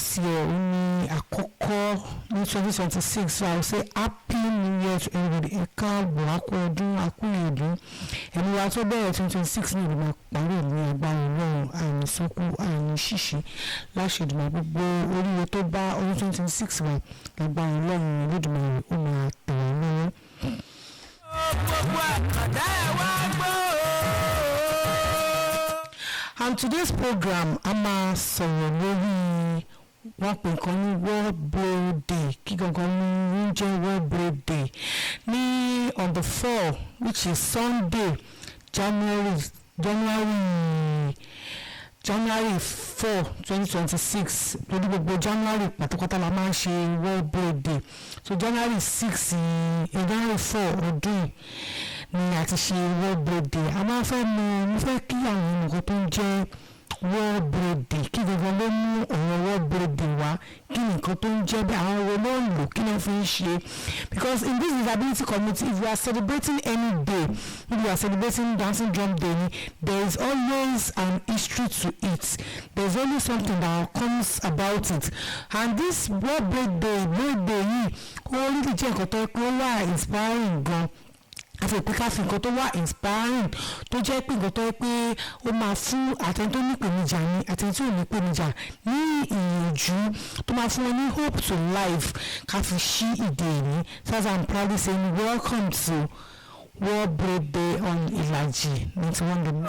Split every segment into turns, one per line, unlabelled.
this year ní àkọ́kọ́ ní 2026, so I will say happy new year to everybody. Ẹ káàbọ̀ àkú ọdún àkú ìdún ẹni wa tó bẹ̀rẹ̀ 2026 ní ìdìbò parí ní agbára Ọlọ́run àìní sọ́kù àìní ṣíṣe láṣẹ ìdìbò gbogbo oríire tó bá ọdún 2026 wà agbára Ọlọ́run Olódùmarè ó máa tẹ̀ wọ́n lọ́wọ́. And today's program a máa sọ̀rọ̀ lórí wọ́n pè nǹkan ní World Braille Day kí gangan ní ń jẹ́ World Braille Day ní on the 4 which is Sunday January 4 2026 lórí gbogbo January pátápátá la máa ń ṣe World Braille Day so January 6 January 4 ọdún ni a ti ṣe World Braille Day a máa fẹ́ mo fẹ́ kí àwọn nǹkan tó ń jẹ́ World Braille Day kí gbogbo ló mú ọ̀rọ̀ World Braille Day wá kí nǹkan tó ń jẹ́ bí àwọn owó ló ń lò kí ló fi ń ṣe because in this disability community if you are celebrating any day if you are celebrating dancing drum day there is always an history to it there is always something that comes about it and this World Braille Day yìí ó rí lè jẹ́ nǹkan tó pé ó wà inspiring gan àti pé ká fi nǹkan tó wà inspiring tó jẹ́ pé nǹkan tó yẹ pé ó máa fún àtẹni tó ní ìpèníjà ní àtẹni tí ò ní ìpèníjà ní ìyànjú tó máa fún wọn ní hope to life ká fi ṣí ìdè ní so I'm proudly saying welcome to World Braille Day on Ilaji 91.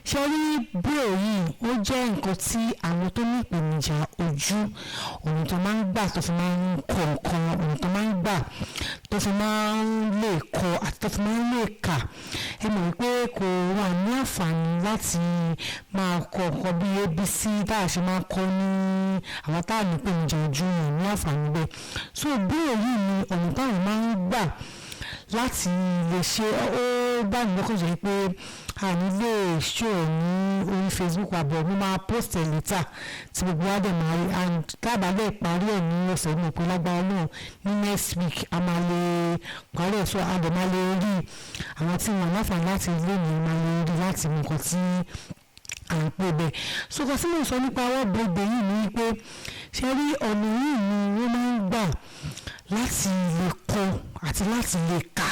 ṣe rí Braille yìí ó jẹ́ nǹkan tí àwọn tó ní ìpèníjà ojú ọ̀nà tó máa ń gbà tó fi máa ń kọ nǹkan ọ̀nà tó máa ń gbà tó fi máa ń lè kọ àti tó fi máa ń lè kà ẹ mọ̀ wípé kò wà ní àǹfààní láti máa kọ nǹkan bí ABC tá a ṣe máa kọ ní àwọn tá a ní ìpèníjà ojú yìí ní àǹfààní bẹ́ẹ̀ so Braille yìí ni ọ̀nà táwọn máa ń gbà láti lè ṣe ó bá mi lọ́kàn jẹ́ pé a ní lè ṣó ní orí Facebook àbọ̀ mo máa post ẹ̀ later tí gbogbo wa dẹ̀ máa rí and tábà lè parí ẹ̀ ní ọ̀sẹ̀ ní òpin lágbára náà ní next week a máa lè parí ẹ̀ so a dẹ̀ máa lè rí àwọn tí wọn láǹfààní láti lé ní máa lè rí láti mú nǹkan tí à ń pè bẹ́ẹ̀ so kan tí mo sọ nípa World Braille Day yìí ni pé ṣe rí ọ̀nà yìí ni wọ́n máa ń gbà láti lè kọ àti láti lè kà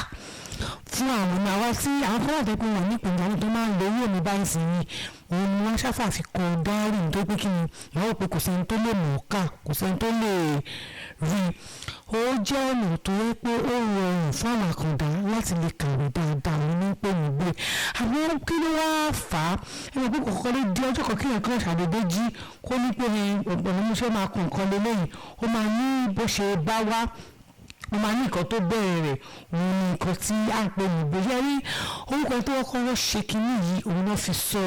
fún àwọn ọmọ àwa tí àwọn kan wà tó pé wọn ní ìpínlẹ̀ tó máa ń lo owó mi báyìí sí ni òun ni wọ́n ṣáfà fi kọ dáárì tó pé kí ni ìyàwó pé kò sẹ́ni tó lè mọ̀ ká kò sẹ́ni tó lè rí ó jẹ́ ọ̀nà tó yẹ pé ó rọrùn fún àwọn àkàndá láti lè kàwé dáadáa wọn ní pé mi gbé àwọn kí ló wá fà á ẹni pé kọ̀ọ̀kan lè di ọjọ́ kan kí ẹ̀kan ṣàdédé jí kó ní pé ọ̀pọ̀lọpọ̀ mo ṣe máa kọ nǹkan lé lẹ́yìn ó máa ní bó ṣe bá wá wọ́n máa ní nǹkan tó bẹ̀rẹ̀ rẹ̀ òun ni nǹkan tí à ń pè ní bóyá rí orúkọ tó kọ́kọ́ ṣe kínní yìí òun náà fi sọ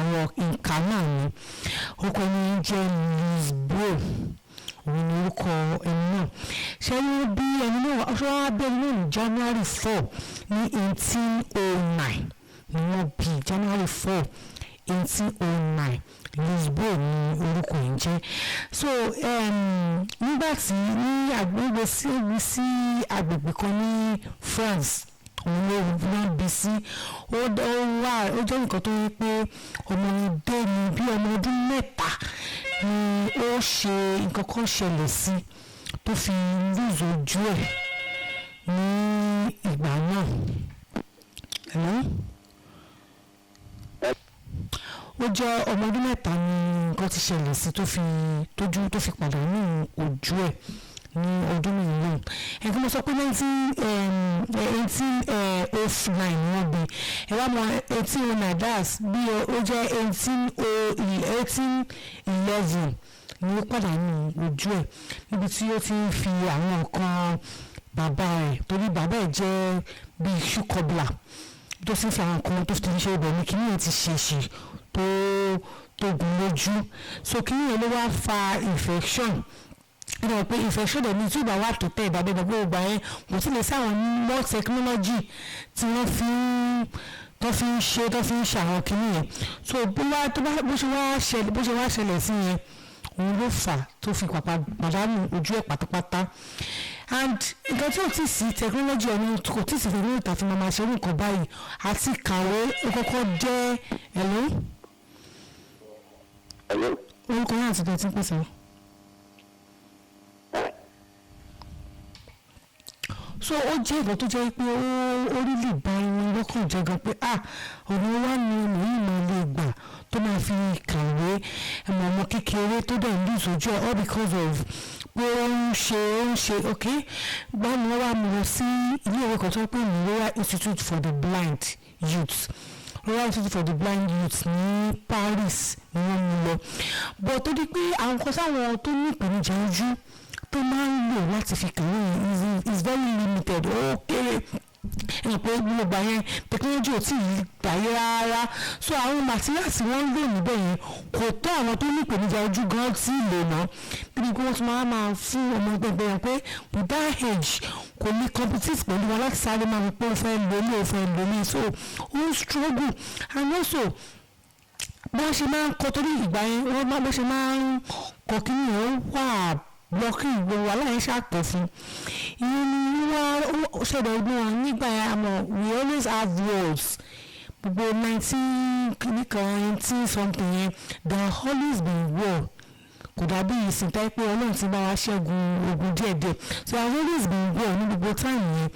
ọ̀rọ̀ nǹkan náà ni orúkọ ní jẹ́ Louis Braille òun ni orúkọ ẹni náà ṣé wọ́n bí ẹni náà ṣé wọ́n á bẹ́ẹ̀ náà ní January 4 ní 1809 ni wọ́n bí January 4 1809 Louis Braille ní orúkọ yìí jẹ́ so nígbà tí ní agbègbè sí agbègbè kan ní France òun ló wọ́n bí sí ó jẹ́ nǹkan tó yẹ pé ọmọdé ni bí ọmọ ọdún mẹ́ta ni ó ṣe nǹkan kan ṣẹlẹ̀ sí tó fi lùzọ ojú ẹ̀ ní ìgbà náà ó jẹ́ ọmọ ọdún mẹ́ta ni nǹkan ti ṣẹlẹ̀ sí tó fi pàdánù ojú ẹ̀ ní ọdún mìíràn ẹ̀ka mo sọ pé 1809 ni wọ́n bí ẹ wá mọ 1809 das bí ó jẹ́ 1811 ni ó pàdánù ojú ẹ̀ níbi tí ó ti ń fi àwọn nǹkan bàbá ẹ̀ torí bàbá ẹ̀ jẹ́ bíi ṣúkọ́bìlà tó sì fi àwọn nǹkan tó fi ṣe ibẹ̀ ní kíní ẹ̀ ti ṣèṣì tó gùn lójú so kíní ẹ̀ ló wá fa infection ẹ̀rọ pé infection dẹ̀ ní túbà wà tó tẹ̀ ìbàdàn gbogbo ìgbà yẹn kò sí lè sáwọn more technology tí wọ́n fi ń ṣe àwọn kíní yẹn so bó ṣe wá ṣẹlẹ̀ sí yẹn òun ló fà tó fi pàdánù ojú ẹ̀ pátápátá and nǹkan tí ò tí sí technology ọ̀nà kò tí sí technology tàfi máa ṣe nǹkan báyìí àti kàwé ó kọ́kọ́ jẹ́ ẹ̀lọ́. orúkọ náà ti dẹ̀ tí ń pèsè. So ó jẹ́ ìgbà tó jẹ́ pé ó rí lè bá ẹni lọ́kàn jẹ́ gan pé ọ̀nà wa ni ọmọ yìí máa lè gbà tó máa fi kàwé ọmọ kékeré tó dẹ̀ ń lù sójú ẹ̀ all because of pé ó ń ṣe ok gbani wọ́n wá mú lọ sí ilé ìwé kan tó ń pè ní Royal Institute for the Blind Youth ní Paris ni wọ́n mú lọ but tó di pé àwọn kan sáwọn tó ní ìpèníjà ojú tó máa ń lò láti fi kàwé is very limited ó kéré ẹnì pé gbogbo àyẹn technology ò tí ì gbàyé rárá so àwọn materials wọ́n ń lò níbẹ̀ yẹn kò tó àwọn tó ní ìpèníjà ojú gan tí ì lò ná níbi pé wọ́n tún máa fún ọmọ ẹgbẹ́ yẹn pé with that age kò ní compete pẹ̀lú wọn láti sáré máa fi pé ó fẹ́ lò ní so ó ń struggle and also bí wọ́n ṣe máa ń kọ́ torí ìgbà yẹn wọ́n ṣe máa ń kọ́ kí ni ó wà blọkì gbogbo aláìní ṣàpọ̀ fún ìyẹn ni wọ́n ṣẹ̀dọ̀ ọdún wọn nígbà àmọ́ we always have words gbogbo 19 something yẹn there always been war kò dàbí ìsìn tẹ́ pé ọlọ́run ti bá wa ṣẹ́gun ogun díẹ̀díẹ̀ so there always been war ní gbogbo time yẹn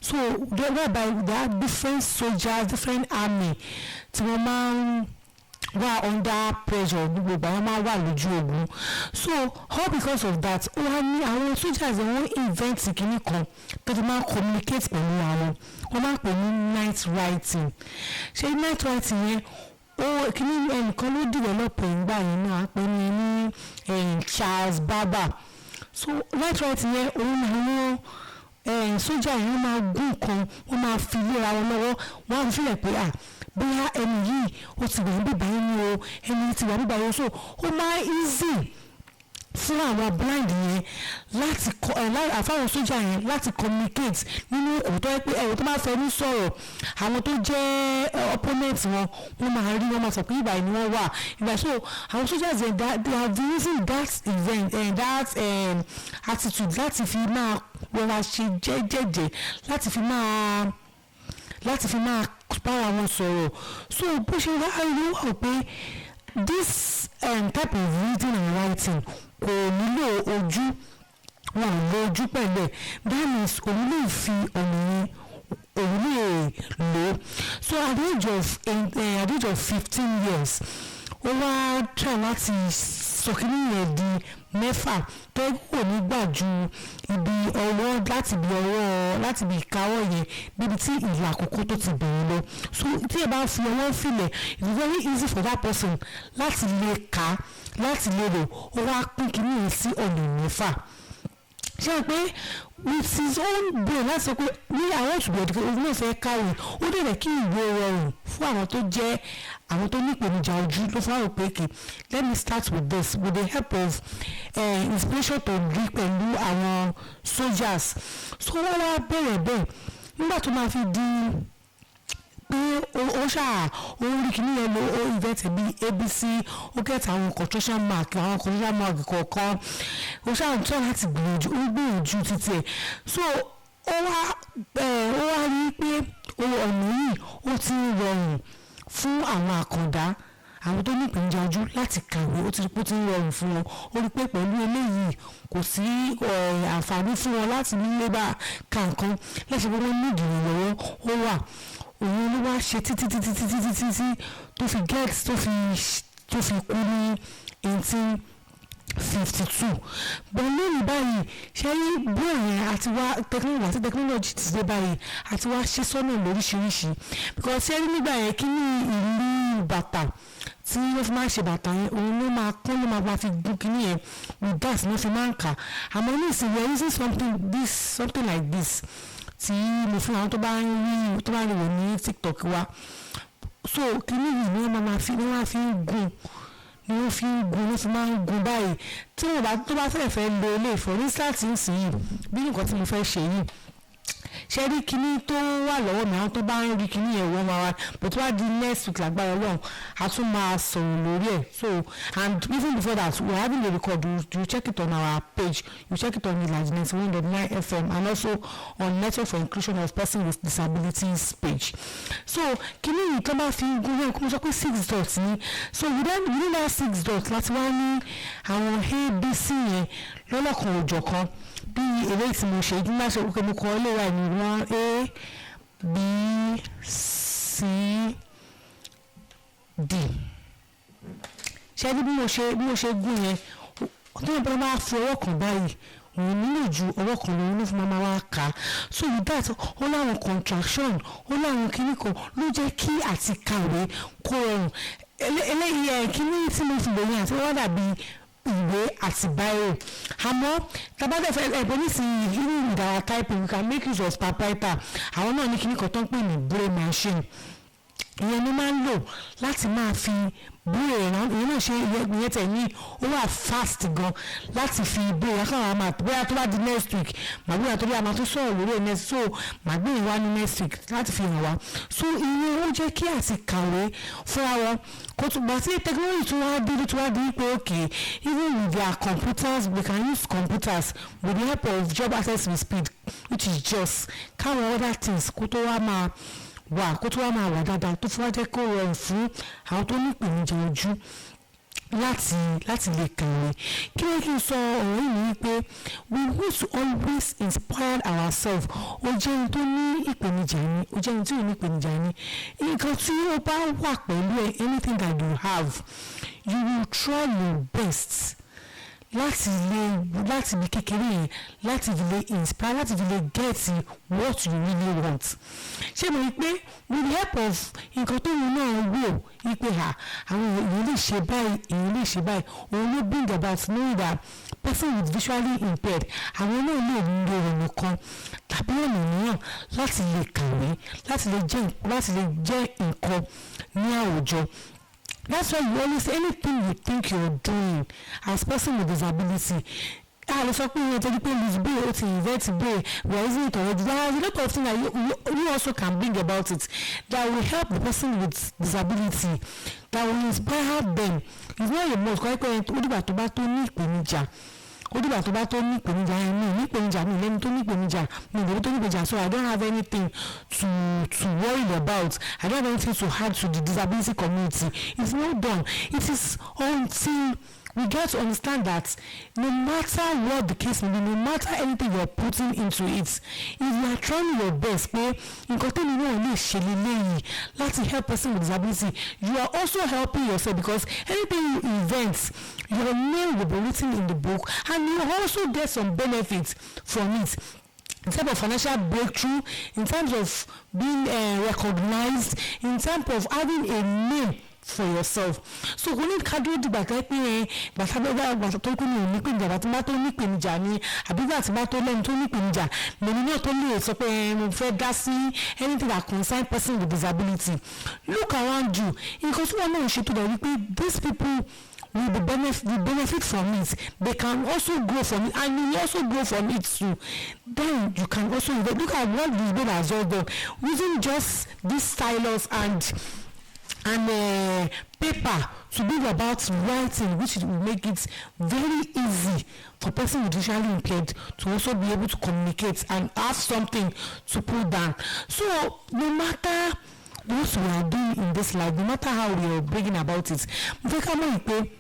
so whereby there are different soldiers different army tí wọ́n máa ń wà under pressure gbogbo àwọn máa wà lójú ogun so all because of that ó wá ní àwọn soldiers wọ́n invent kìíní kan tó ti máa communicate pẹ̀lú àwọn wọ́n máa pè ní night writing ṣé night writing yẹn ó kìíní ẹnìkan ló develop ìgbà yẹn náà á pè ní Charles Barber so night writing yẹn òun ni àwọn sójà yẹn máa gún nǹkan wọ́n máa fi léra wọn lọ́wọ́ wọ́n á fi sílẹ̀ pé bóyá ẹni yìí ó ti wà níbí báyìí ni o ẹni tí wà níbí báyìí so ó máa easy fún àwọn blind yẹn láti àfáwọn sójà yẹn láti communicate nínú òótọ́ pé ẹ̀rọ tó bá fẹ́ ní sọ̀rọ̀ àwọn tó jẹ́ opponent wọ́n máa rí wọ́n máa sọ pé ìbàyìí ni wọ́n wà ìgbà so àwọn soldiers yẹn they are using that event that attitude láti fi máa wọ́n ṣe jẹ́jẹ́jẹ́ láti fi máa bára wọn sọ̀rọ̀ so bó ṣe wá rí wọ́n pé this type of reading and writing kò nílò ojú wọn ò lo ojú pẹ̀lú ẹ̀ that means òun lè fi ọ̀nà yẹn òun lè lò so at the age of 15 years ó wá try láti sọkínì yẹn di mẹ́fà tó kò ní gbà ju ibi ọwọ́ láti ibi ìkáwọ́ yẹn níbi tí ìlà àkókò tó ti bẹ̀rẹ̀ lọ so tí ẹ bá fi ọwọ́ filẹ̀ it's very easy for that person láti lè kà láti lè rò ó wá pín kínní yẹn sí ọ̀nà mẹ́fà ṣe pé with his own brain láti sọ pé ní àwọn òṣùgbọ́n ìdíkọ̀ òun náà fẹ́ kàwé ó dẹ̀rẹ̀ kí ìwé rọrùn fún àwọn tó jẹ́ àwọn tó ní ìpèníjà ojú ló fún àwọn pèkè let me start with this with the help of inspiration to rí pẹ̀lú àwọn soldiers so wọ́n wá bẹ̀rẹ̀ bẹ́ẹ̀ nígbà tó máa fi di pé ó ṣáà ó rí kíní yẹn ló ó invent bí ABC ó kẹta àwọn construction mark kọ̀ọ̀kan ó ṣáà ń tọ́ láti gbìyànjú títí ẹ̀ so ó wá rí pé ọ̀nà yìí ó ti ń rọrùn fún àwọn àkàndá àwọn tó ní ìpèníjà ojú láti kàwé ó ti rí pé ó ti ń rọrùn fún wọn ó rí pé pẹ̀lú eléyìí kò sí àǹfààní fún wọn láti nílé bá ka nǹkan lẹ́sẹ̀ pé wọ́n ní ìdìrànlọ́wọ́ ó wà òun ló wá ṣe títí tó fi get tó fi kú ní 1852 bọ́n lónìí báyìí ṣe rí bóyá àti wá technology ti dé báyìí àti wá ṣe sọ́nà lóríṣiríṣi because ṣe rí nígbà yẹn kí ní ìlú bàtà tí wọ́n fi máa ń ṣe bàtà yẹn òun ló máa kún ló máa fi gún kínní yẹn with that ló fi máa ń kà àmọ́ ní ìsìn we are using something like this tí mo fún àwọn tó bá rí wò ní TikTok wa so kínní yìí ni wọ́n máa fi gún ni wọ́n fi máa ń gun báyìí tí wọ́n bá tó bá fẹ́ lo ilé ìfọ̀ ní sáàtì ìsìn yìí bí nǹkan tí mo fẹ́ ṣe yìí ṣe rí kíní tó wà lọ́wọ́ mi àwọn tó bá ń rí kíní yẹn wọ́n máa wá but wá di next week lágbára Ọlọ́run a tún máa sọ̀rọ̀ lórí ẹ̀. So and even before that we are having a record, you check it on our page, you check it on Ilaji 91.9 FM and also on Network for Inclusion of Persons with Disabilities page. So kíní yìí tó bá fi gún yẹn kó mo sọ pé 6 dots ni, so within that 6 dots láti wá ní àwọn ABC yẹn lọ́lọ́kan òjọ̀kan bí eléyìí tí mo ṣe nígbà ṣe wípé mo kọ ilé wa ní wọn A B C D. ṣé bí mo ṣe gún yẹn tó yẹ bá máa fi ọwọ́ kan báyìí òun nílò ju ọwọ́ kan lòun ló fi máa wá kà á. So with that ó láwọn contraction ó láwọn kíní kan ló jẹ́ kí àti kàwé kó rọrùn. Eléyìí kíní tí mo fi lòyìn àti wọ́n dàbí ìwé àti báyìí àmọ́ tabadẹ fẹ ẹgbẹ nísìnyí even with our typing we can make use of typewriter. Àwọn náà ní kíní kan tó ń pè ní braille machine, ìyẹn ni máa ń lò láti máa fi braille rán ìyẹn náà ṣe ìyẹn tẹ̀ ní ó wà fast gan láti fi braille káwọn àmà bóyá tó bá di next week màgbéyà tó bí a máa tó sọ̀rọ̀ lórí ẹ̀ next, so màgbéyà wá ní next week láti fi hàn wá. So ìyẹn ó jẹ́ kí àti kàwé fúnra wọn kó tó gbà tí technology tó wá dé pé okay even with their computers we can use computers with the help of job access with speed which is just káwọn other things kó tó wá máa wà dáadáa tó fún wa jẹ́ kó rọrùn fún àwọn tó ní ìpèníjà ojú láti lè kàwé. Kí ló kí n sọ ọ̀rọ̀ yìí ni pé we need to always inspire ourselves. Ó jẹ́ ẹni tó ní ìpèníjà ni, ó jẹ́ ẹni tí ò ní ìpèníjà ni. Nǹkan tí ó bá wà pẹ̀lú ẹ anything that you have you will try your best láti bí kékeré yẹn láti fi lè inspire láti fi lè get what you really want. Ṣé mo rí pé with the help of nǹkan tó yẹn náà wò wípé àwọn èèyàn lè ṣe báyìí òun ló bring about knowing that person with visually impaired àwọn náà lè lo ọ̀nà kan tàbí ọ̀nà mìíràn láti lè kàwé láti lè jẹ́ nǹkan ní àwùjọ. That's why you always anything you think you're doing as person with disability. Lè sọ pé ìwé tó di pé Louis Braille ó ti invent Braille we are using it already. There are a lot of things that you also can bring about it that will help the person with disability, that will inspire them. It's not a must kọ́ ẹ́ pé ó dìgbà tó bá tó ní ìpèníjà mi lẹ́ni tó ní ìpèníjà mi lẹ́ni tó ní ìpèníjà, so I don't have anything to worry about. I don't have anything to add to the disability community. It's not done. It is until we get to understand that no matter what the case may be, no matter anything you are putting into it, if you are trying your best pé nǹkan tó ní náà lè ṣe lélẹ́yìí láti help person with disability, you are also helping yourself because anything you invent your name will be written in the book and you also get some benefits from it in terms of financial breakthrough, in terms of being recognized, in terms of having a name for yourself. So kò ní kájú dìgbà tó pé gbàtà tó kú ní onípèníjà bàtí bá tó nípèníjà ni àbí gbàtí bá tó lẹ́nu tó nípèníjà lèmi náà tó lè sọ pé mo fẹ́ dá sí anything that concern person with disability. Look around you, nǹkan tí wọ́n náà ṣe tó dà wípé these people will benefit from it. They can also grow from it and you will also grow from it too. Then you can also look at what Louis Braille has just done using just these stylus and paper to bring about writing, which will make it very easy for person with visually impaired to also be able to communicate and have something to put down. So no matter what we are doing in this life, no matter how we are bringing about it, mo fẹ́ ká mọ̀ pé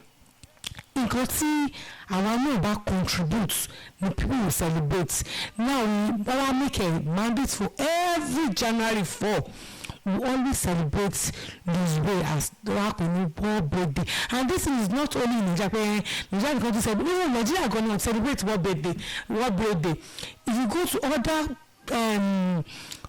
nǹkan tí àwa náà bá contribute the people will celebrate. Now we make a mandate for every January 4. We always celebrate Louis Braille as World Birthday, and this is not only in Nigeria. Nigeria because they even Nigeria going to celebrate World Birthday. If you go to other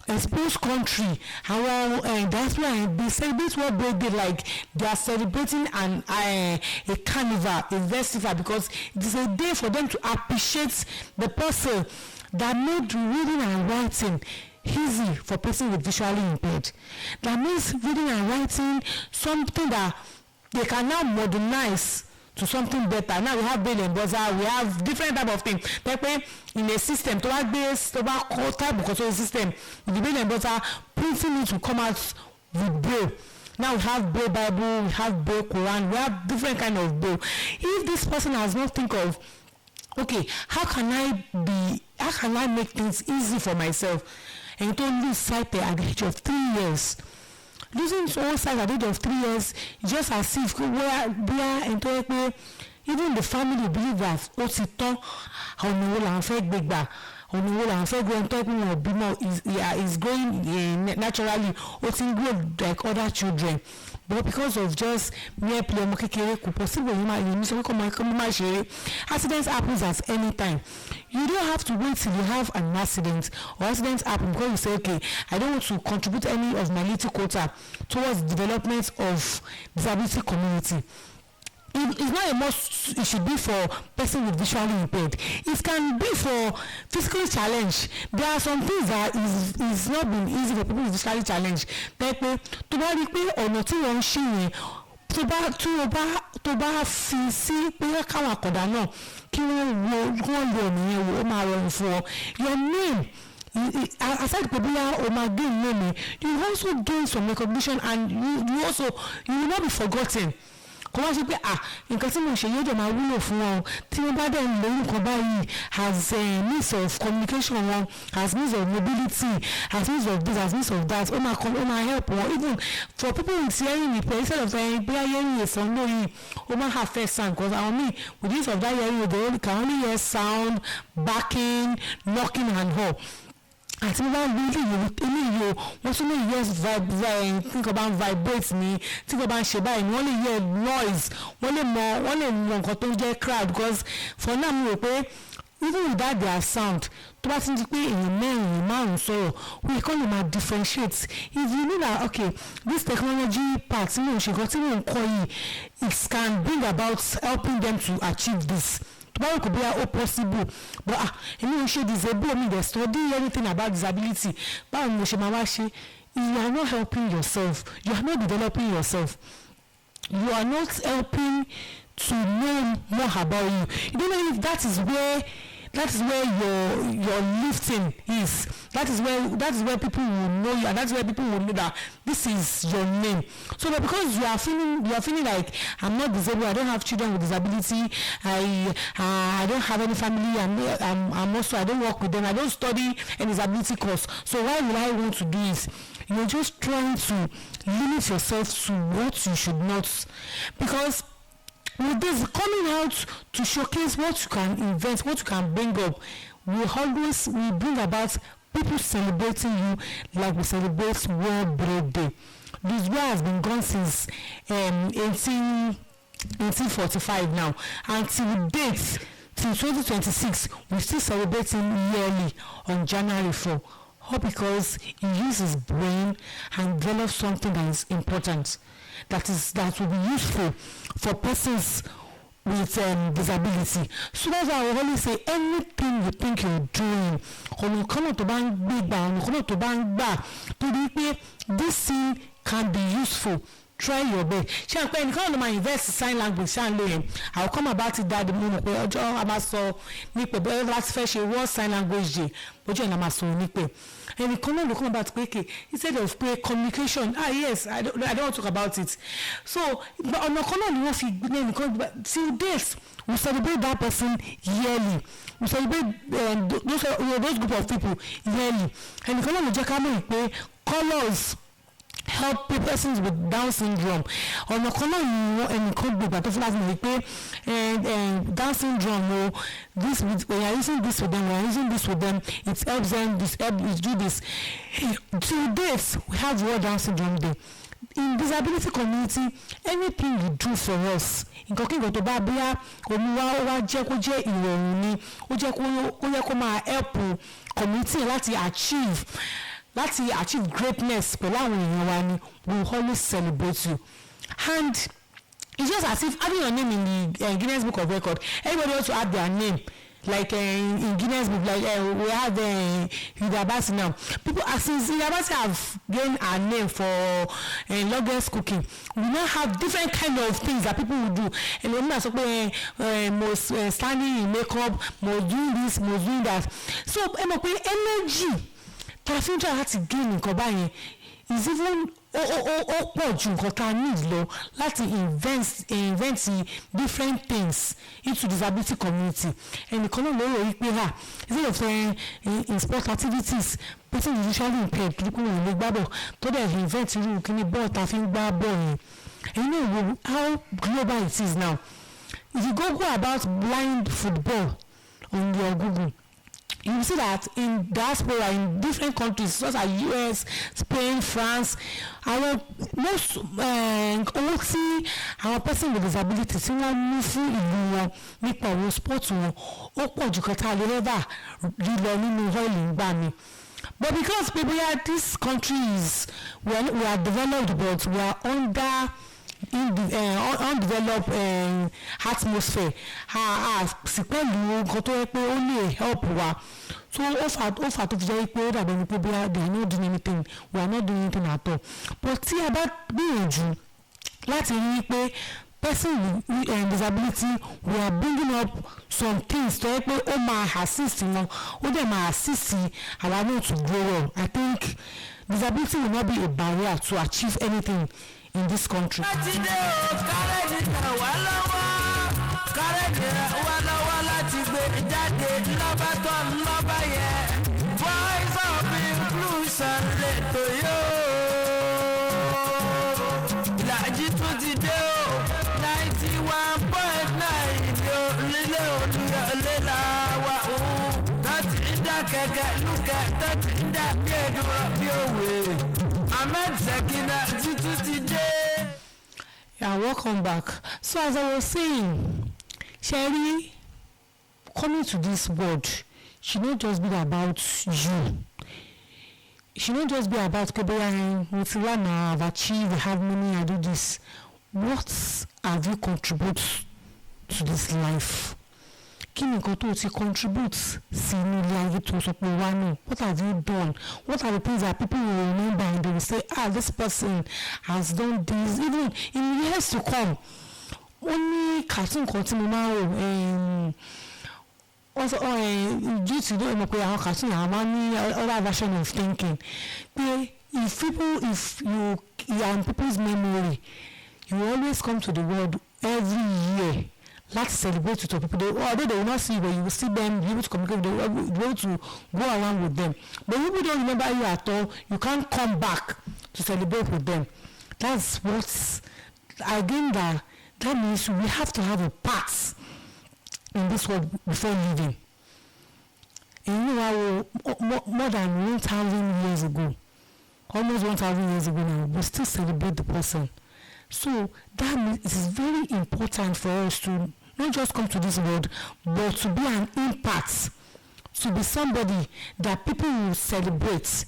exposed country, our diaspora, they celebrate World Birthday like they are celebrating a carnival, a festival, because it is a day for them to appreciate the person that made reading and writing easy for person with visually impaired. That means reading and writing something that they can now modernize to something better. Now we have Braille and buzzer, we have different type of things. Like in a system, to work based, to work type of control system, with the Braille and buzzer, printing it will come out with Braille. Now we have Braille Bible, we have Braille Quran, we have different kind of Braille. If this person has not think of, okay, how can I make things easy for myself, and don't lose sight at the age of 3 years. Losing all sight at the age of 3 years, just as if even the family believe that is going naturally, like other children. But because of just mere play, accidents happens at any time. You don't have to wait till you have an accident or accidents happen because you say, okay, I don't want to contribute any of my little quota towards the development of disability community. It's not a must. It should be for person with visually impaired. It can be for physically challenged. There are some things that is not been easy for people with visually challenged. Pẹ́pẹ́ tó bá rí pé ọ̀nà tí wọ́n ń ṣe yẹn tó bá fi sí pé káwọn àkọ́dá náà kí wọ́n lo ọ̀nà yẹn wò ó máa rọrùn fún ọ. Your name, aside popular gain name, you also gain some recognition, and you will not be forgotten. Kò wá sí pé nǹkan tí mo ṣe yóò jọ máa wúlò fún wọn tí wọ́n bá dẹ̀ ń lo nǹkan báyìí as means of communication wọn, as means of mobility, as means of this, as means of that, ó máa help wọn. Even for people with hearing impairment, instead of saying bí hearing ẹ̀sán lórí ó máa have first sound, because àwọn míì with use of that hearing they can only hear sound, barking, knocking and all. Àti wọ́n eléyìí wọ́n tún lè hear think about vibrate ni tí wọ́n bá ń ṣe báyìí wọ́n lè hear noise, wọ́n lè mọ nǹkan tó ń jẹ́ crowd, because for now mi rò pé even without their sound tó bá ti di pé èèyàn márùn sọ̀rọ̀ we can máa differentiate. If you know that okay, this technology part tí mò ń ṣe kan tí mò ń kọ́ yìí, it can bring about helping them to achieve this. Tomorrow could be possible, but èmi ò ṣe disabled, me dey study anything about disability. Báwo ni mo ṣe máa wá ṣe? You are not helping yourself. You are not developing yourself. You are not helping to know more about you. You don't know if that is where your lifting is. That is where people will know you, and that's where people will know that this is your name. So but because you are feeling like I'm not disabled, I don't have children with disability, I don't have any family, I don't work with them, I don't study any disability course. So why will I want to do this? You're just trying to limit yourself to what you should not, because with this coming out to showcase what you can invent, what you can bring up, we bring about people celebrating you like we celebrate World Braille Day. This war has been gone since 1845 now, and till date, till 2026, we're still celebrating yearly on January 4. All because he uses his brain and develops something that is important, that will be useful for persons with disability. So that's why I always say anything you think you're doing, this thing can be useful. Try your best. Invest in sign language. I'll come about it that the moment. What sign language? And come about instead of communication. Yes, I don't want to talk about it. So, but on the till this, we celebrate that person yearly. We celebrate those group of people yearly. And the colors help persons with Down syndrome. On the corner, and could be but Down syndrome. This we are using this with them. We are using this with them. It helps them. This do this. To this, we have World Down Syndrome Day. In disability community, anything you do for us, in talking about Babia, help community achieve greatness. We will always celebrate you. And it's just as if having your name in the Guinness Book of Record, everybody wants to add their name. like in Guinness Book, like we have Ilaji now. People, since Ilaji have gained our name for longest cooking, we now have different kind of things that people will do. And when I say most standing in makeup, most doing this, most doing that. So energy that future had to gain in Kobaye is even pọ̀ ju nǹkan tá a need lọ láti invent different things into disability community. ẹnìkan náà lórí orí pé instead of in sport activities person is usually impaired kí kúrò lè gbá bọ̀ tó dẹ̀ invent irú kíní bọ́ọ̀ tá a fi ń gbá bọ́ọ̀ yẹn. and you know how global it is now. If you go about blind football on your Google, you will see that in diaspora in different countries such as US, Spain, France, most our person with disability tí wọ́n mú fún ìlú wọn nípa ọ̀rọ̀ sport wọn ó pọ̀ jù kẹta lẹ́rẹ́bà lílọ nínú oil ìgbà mi. But because people here, this country is we are developed, but we are under undeveloped atmosphere. Sì pẹ̀lú nǹkan tó yẹ pé ó lè help wa. So ó fà tó fi jẹ́ pé ó dàbí ẹni pé they are not doing anything, we are not doing anything at all. But tí a bá gbìyànjú láti rí i pé person with disability, we are bringing up some things tó yẹ pé ó máa assist wọn, ó dẹ̀ máa assist our need to grow well. I think disability will not be a barrier to achieve anything in this country. Yeah, welcome back. So as I was saying, Sherry, coming to this world should not just be about you. It should not just be about I have achieved, I have money, I do this. What have you contributed to this life? Kí ni nǹkan tó ti contribute sí inú ilé ayé tó sọ pé wá náà? What have you done? What are the things that people will remember and they will say, this person has done this, even in years to come? Ó ní cartoon kan tí mo máa ń wò due to the pé àwọn cartoon àwọn máa ń ní other version of thinking pé if you are in people's memory, you always come to the world every year. Let's celebrate with people. Although they will not see you, but you will see them, be able to communicate, they will be able to go around with them. But people don't remember you at all. You can't come back to celebrate with them. That's what again that means we have to have a part in this world before leaving. And you know, more than 1,000 years ago, almost 1,000 years ago now, we still celebrate the person. So that means it is very important for us to not just come to this world, but to be an impact, to be somebody that people will celebrate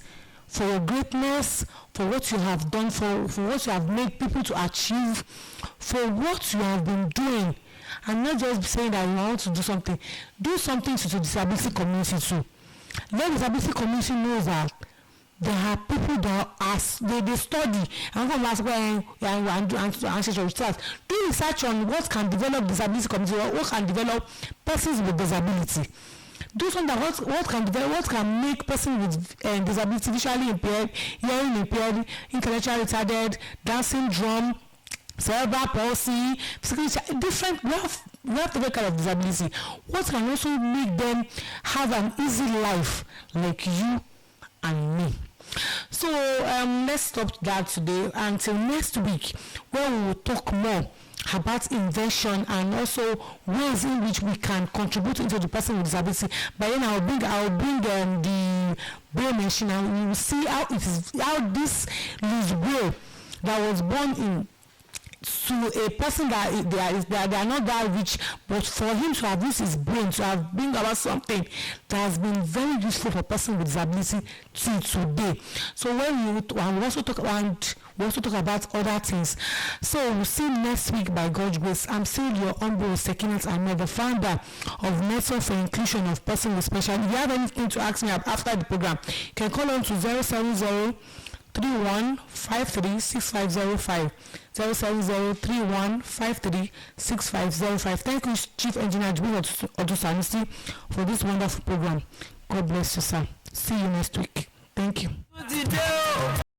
for your greatness, for what you have done, for what you have made people to achieve, for what you have been doing, and not just saying that you want to do something to the disability community too. Let the disability community know that there are people that they study and come ask ancestral research, do research on what can develop disability community, or what can develop persons with disability. Do something what can make person with disability, visually impaired, hearing impaired, intellectually retarded, Down syndrome, cerebral palsy, different. We have different kind of disability. What can also make them have an easy life like you and me. So let's stop that today until next week, where we will talk more about invention and also ways in which we can contribute into the person with disability. But then I'll bring the Braille machine, and we will see how this Louis Braille that was born in to a person that they are not that rich, but for him to have used his brain to have bring about something that has been very useful for a person with disability till today. So when we also talk about other things. So we'll see next week by God's grace. I'm still your humble Sekinat Ahmed, the founder of Network for Inclusion of Persons with Special. If you have anything to ask me after the program, you can call on to 070-3153-6505. 070-3153-6505. Thank you, Chief Engineer Odusanisi, for this wonderful program. God bless you, sir. See you next week. Thank you.